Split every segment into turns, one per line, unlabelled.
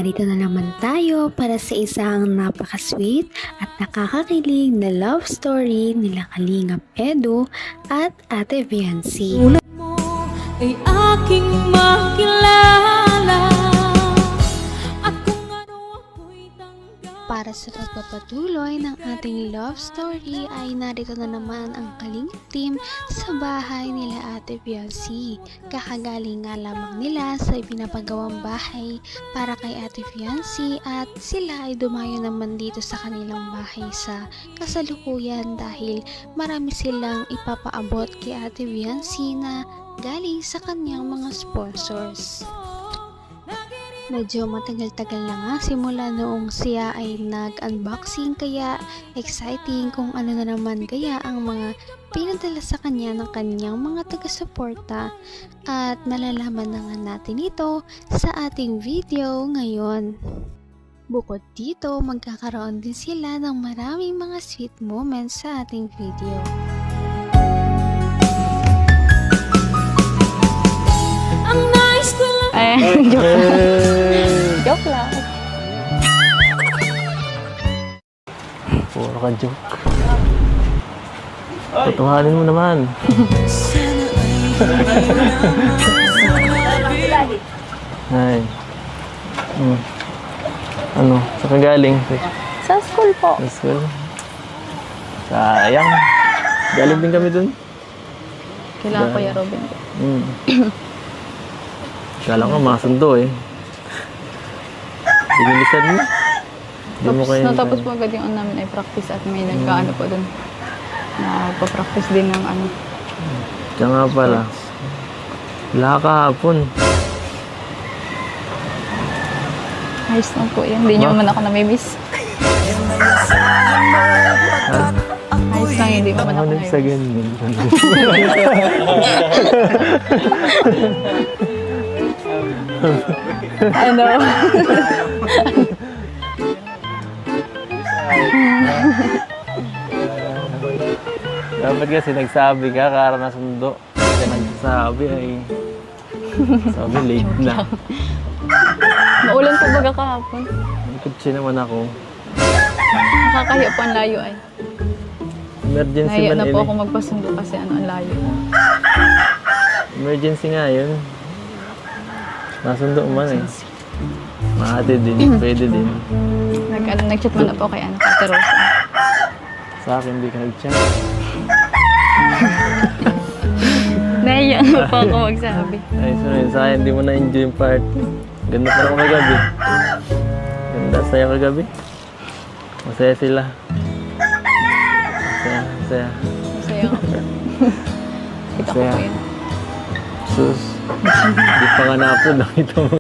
narito na naman tayo para sa isang napaka-sweet at nakakakilig na love story nila Kalingap Edu at Ate Viancy.
Tulad mo ay aking makilala at kung ano ako'y tanggap.
Para sa pagpapatuloy ng ating love story ay narito na naman ang Kalingap team sa bahay nila Ate Viancy. Kakagaling nga lamang nila sa ipinapagawang bahay para kay Ate Viancy at sila ay dumayo naman dito sa kanilang bahay sa kasalukuyan dahil marami silang ipapaabot kay Ate Viancy na galing sa kanyang mga sponsors. Medyo matagal-tagal na nga simula noong siya ay nag-unboxing kaya exciting kung ano na naman kaya ang mga pinadala sa kanya ng kanyang mga taga-suporta at malalaman na nga natin ito sa ating video ngayon. Bukod dito, magkakaroon din sila ng maraming mga sweet moments sa ating video.
Ang nice ko lang.
Joke lang.
Puro ka joke. Patuhanin mo naman. Ay. Ano? Saan ka galing?
Sa school po.
Sa school? Sayang. Galing din kami dun.
Kailangan ko yung Robin.
Kala ko masundo eh. Dinilisan mo. Hindi mo kayo.
Natapos po agad yung namin ay practice at may nagkaano po dun. Nagpa-practice din ng ano.
Diyan nga pala. Wala kahapon.
Ayos lang po yan. Hindi nyo man ako namimiss. Ayos lang, hindi mo man ako
Ano sa
namimiss.
ganyan?
Ano?
Dapat kasi nagsabi ka, kara na sundo. Kasi nagsasabi ay... Sabi late na.
Maulan po baga kahapon.
Kutsi naman ako.
Nakakahiya po ang layo ay.
Emergency
Nahiya
man
na po
ini.
ako magpasundo kasi ano ang layo.
Emergency nga yun. Nasundo man eh. Mahatid din, pwede din.
Nag-chat man na po kay ano, Ate Rosa.
Sa akin, hindi ka nag-chat.
Nahiya na po ako magsabi.
Ay, sunod sa akin, hindi mo na-enjoy yung part. Ganda pa naman kagabi. Ganda, saya kagabi. Masaya sila. Masaya.
Masaya ako. Kita ko po yun.
Sus. Hindi pa nga na-upload. Nakita mo.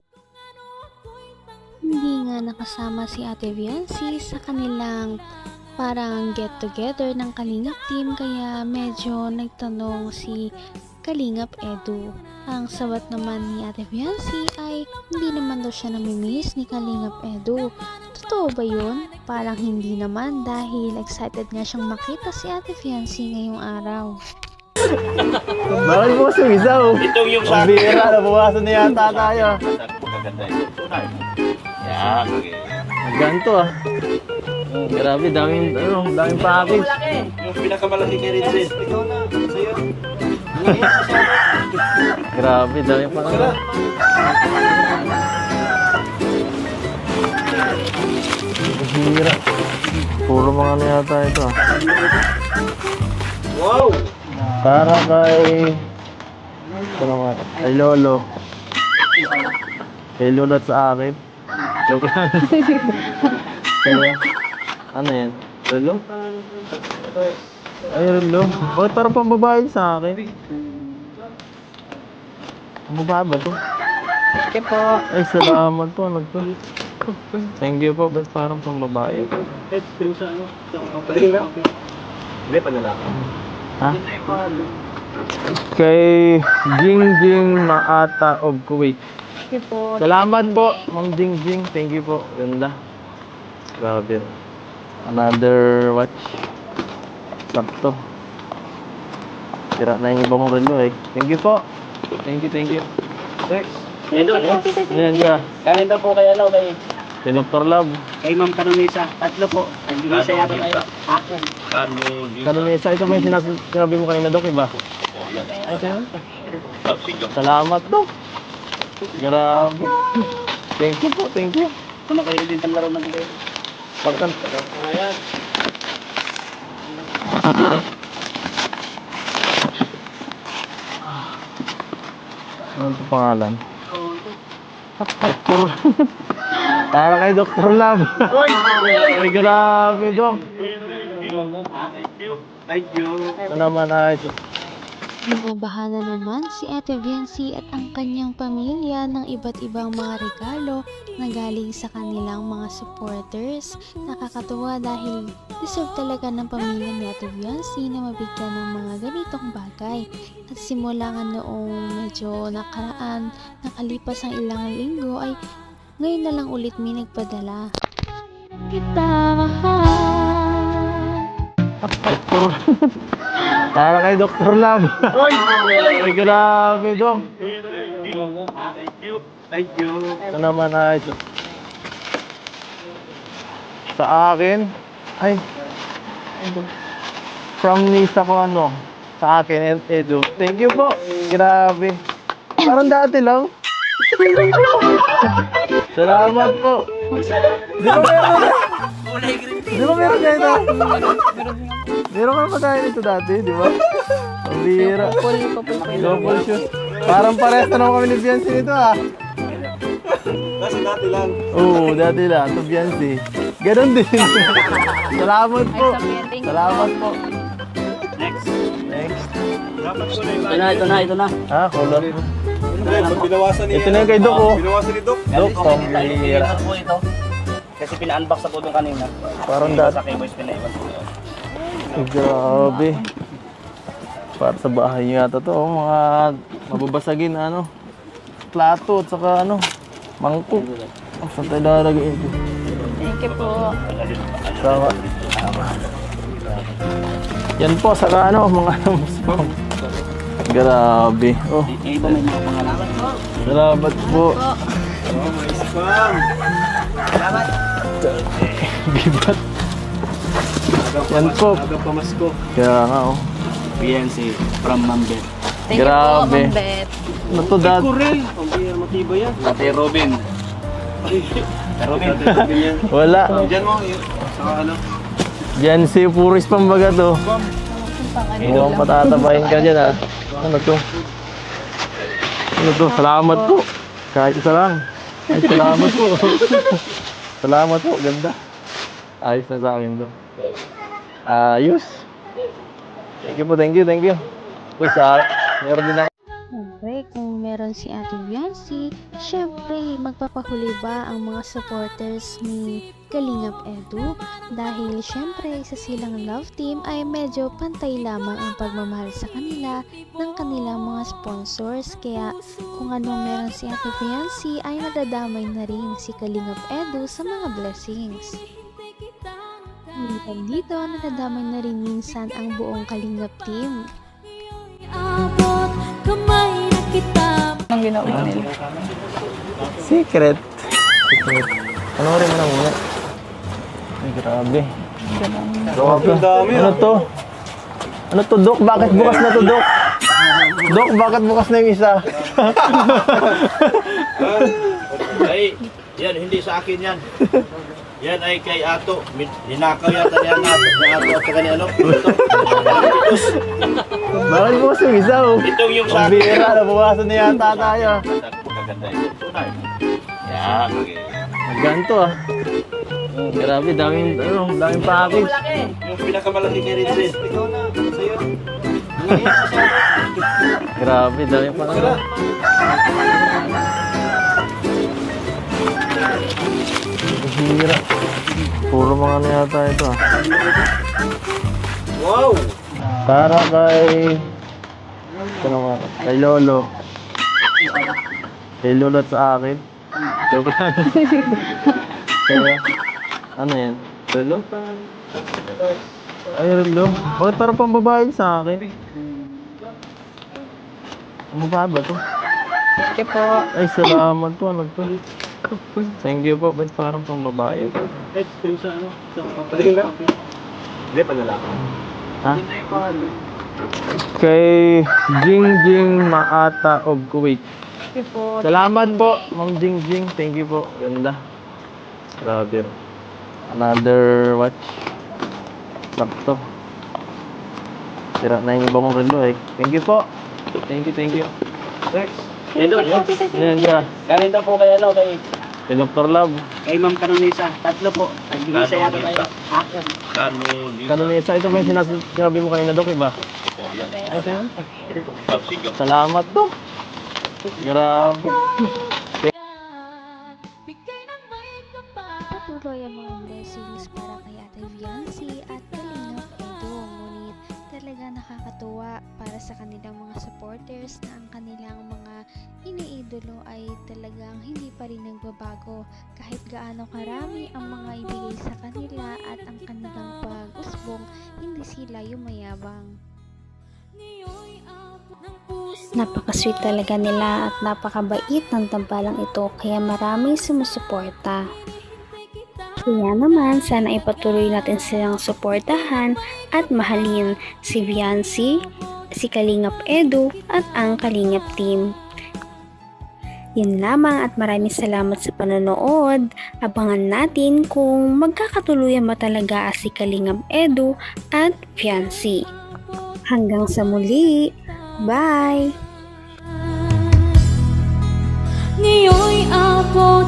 Hindi nga nakasama si Ate Viancy sa kanilang parang get-together ng Kalingap team kaya medyo nagtanong si Kalingap Edu. Ang sabat naman ni Ate Viancy ay hindi naman daw siya namimiss ni Kalingap Edu. Totoo ba yun? Parang hindi naman dahil excited nga siyang makita si Ate Viancy ngayong araw.
Bakit mo sumisaw?
Itong yung
Ang bira, nabukasan na yata tayo.
Maganda yun. Yan.
Ganto ah. Grabe, daming package.
Yung pinakamalaki kay Rizal. Ikaw na. Sa'yo.
Grabe, daming package. Hira. Puro mga ano yata ito ah.
Wow!
Para kay... Ito naman. Kay Lolo. Kay Lolo at sa akin. Joke lang. Kaya, ano yan? Lolo? Ay, Lolo. Bakit parang pambabae sa akin? Pambabae ba ito?
Okay po.
Ay, salamat po. Ano to? Thank you po. Ba't parang pambabae?
Hindi pa lalaki.
Ha? Kay Jingjing Maata of Kuwait.
Okay po.
Salamat po, Ma'am Jingjing. Thank you po. Ganda. Grabe. Another watch. Sakto. Tira na yung ibang relo eh. Thank you po. Thank you.
Ayan doon.
Ayan ka.
Kain daw po kay ano, kay
Si Dr. Love.
Kay Ma'am Canonesa. Tatlo po. Canonesa yata tayo.
Kanunesa, ito may sinabi mo kanina, Dok, iba? Ay, kaya? Salamat, Dok. Grabe. Thank you po, thank you.
Kumakain din ng laro ng kayo.
Pagkanta. Ayan. Ano ito pangalan? Dr. Para kay Dr. Love. Ay, grabe, Dok.
Thank you.
Ito naman ay
Binabahan na naman si Ate Viency at ang kanyang pamilya ng iba't ibang mga regalo na galing sa kanilang mga supporters. Nakakatuwa dahil deserve talaga ng pamilya ni Ate Viency na mabigyan ng mga ganitong bagay. At simula nga noong medyo nakalipas ang ilang linggo ay ngayon na lang ulit may nagpadala.
kita
Dr. Para kay Dr. Love. Ay, grabe, Dok.
Thank you.
Ito naman ay sa akin. Ay, from Nisa ko ano. Sa akin, Edu. Thank you po. Grabe. Parang dati lang. Salamat po. Di ba meron kayo ito? Meron ka pa tayo ito dati, di ba? Ang bira. Double shoes. Parang parehas na naman kami ni Biancy nito ah.
Kasi dati lang.
Oo, dati lang. Ito Biancy. Ganon din. Salamat po. Salamat po.
Next.
Next.
Dapat ko
Ito na.
Ah, color.
binawasan niya.
Ito na yung kay Doc oh.
Binawasan ni Doc.
Doc, ang bira.
po ito. Kasi pina-unbox ako doon kanina.
Parang dati.
Sa kay boys pinaiwan ko.
Grabe. Para sa bahay nyo yata to, oh, mga mababasagin na ano, plato at saka ano, mangkok. Saan tayo lalagay ito?
Thank you po.
Saka, yan po, saka ano, mga grabe. Oh,
Yung iba may mga pangalan.
salamat po. Bibat. Yan po.
Aga pamasko.
Kaya nga oh.
PNC from Mambet.
Thank
Grabe.
you po, Ma'am Bet.
Ano to, Dad?
Kurel. Ang bira matibay yan.
Ate Robin. Robin.
Ganyan.
Wala.
Diyan mo. Saka ano.
Diyan si Puris pambaga to. Mukhang patatabayin ka dyan ah. Ano to? Ano to? Salamat po. Kahit isa lang. Ay, salamat po. Salamat po. Ganda. Ayos na sa akin to. Ayos. Thank you po. Thank you. Thank you. Uy, meron din ako.
Siyempre, kung meron si Ate Viency, syempre, magpapahuli ba ang mga supporters ni Kalingap Edu? Dahil syempre, sa silang love team ay medyo pantay lamang ang pagmamahal sa kanila ng kanilang mga sponsors. Kaya kung anong meron si Ate Viency ay nadadamay na rin si Kalingap Edu sa mga blessings. Dito, nadadamay na rin minsan ang buong Kalingap team.
abot kamay na kita.
Anong ginawa nila?
Secret. Secret. Panoorin mo na muna. Ay, grabe.
Grabe ang dami.
Ano to? Ano to, Dok? Bakit bukas na to, Dok? Dok, bakit bukas na yung isa?
Ay, yan. Hindi sa akin yan. Yan ay kay Ato. Ninakaw yata niya ni Ato at saka ni ano.
Bakit bukas yung isa, oh?
Itong yung sa
Ang
akin.
bira, nabukasan na yata tayo.
Maganda ito. Tunay. Yan.
Ganto ah. Grabe, daming package.
Yung pinakamalaki kay Rinzen. Sa'yo.
Grabe, daming package. Hira. Puro mga ano yata ito ah.
Wow!
Para kay... Ano nga? Kay Lolo. Kay Lolo at sa akin. Joke lang. Kaya, ano yan? Lolo? Ay, Lolo. Bakit parang pang babae sa akin? Ang babae ba to?
Thank you po.
Ay, salamat po. Ano to? Thank you po. Ba't parang pang babae?
Hindi, panlalaki.
Ha? Kay Jingjing Maata of Kuwait. Salamat po, Ma'am Jingjing. Thank you po. Ganda. Grabe. Another watch. Sakto. Sira na yung iba mong relo eh. Thank you po. Thank you. Next. Yan siya.
Galing daw po kay ano, kay
Dr. Love.
Kay Ma'am Kanunisa. Tatlo po. Nag-isa yata tayo.
Kanunesa, ito ba yung sinabi mo kanina, Dok, iba? Salamat, Dok. Grabe.
Bigay ng may kapal.
Patuloy ang mga blessings para kay Ate Viancy at Kalingap Edo. Ngunit talaga nakakatuwa para sa kanilang mga supporters na ang kanilang mga iniidolo ay talagang hindi pa rin nagbabago kahit gaano karami ang mga ibigay sa kanila at ang kanilang pag-usbong, hindi sila yumayabang. Napaka-sweet talaga nila at napakabait ng tambalang ito kaya maraming sumusuporta. Kaya naman sana ipatuloy natin silang suportahan at mahalin si Viancy, si Kalingap Edu at ang Kalingap team. Yun lamang at maraming salamat sa panonood. Abangan natin kung magkakatuluyan ba talaga si Kalingap Edu at Viancy. Hanggang sa muli. Bye!
Ngayon'y abot